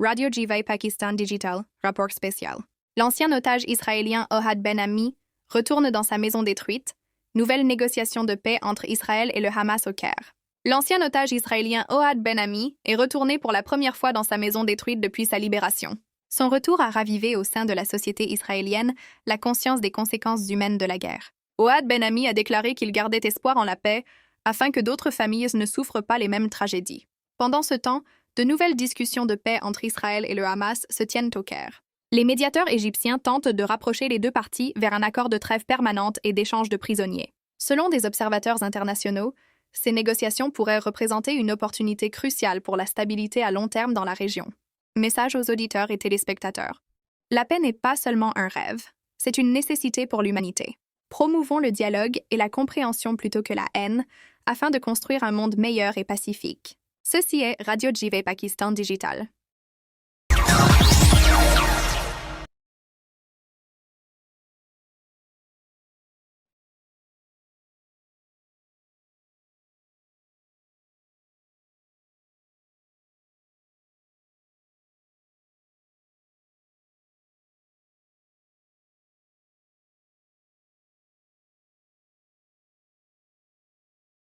Radio Jiva Pakistan Digital, rapport spécial. L'ancien otage israélien Ohad Ben Ami retourne dans sa maison détruite. Nouvelle négociation de paix entre Israël et le Hamas au Caire. L'ancien otage israélien Ohad Ben Ami est retourné pour la première fois dans sa maison détruite depuis sa libération. Son retour a ravivé au sein de la société israélienne la conscience des conséquences humaines de la guerre. Ohad Ben Ami a déclaré qu'il gardait espoir en la paix afin que d'autres familles ne souffrent pas les mêmes tragédies. Pendant ce temps, de nouvelles discussions de paix entre Israël et le Hamas se tiennent au Caire. Les médiateurs égyptiens tentent de rapprocher les deux parties vers un accord de trêve permanente et d'échange de prisonniers. Selon des observateurs internationaux, ces négociations pourraient représenter une opportunité cruciale pour la stabilité à long terme dans la région. Message aux auditeurs et téléspectateurs. La paix n'est pas seulement un rêve, c'est une nécessité pour l'humanité. Promouvons le dialogue et la compréhension plutôt que la haine, afin de construire un monde meilleur et pacifique. Ceci est Radio Jiva Pakistan Digital.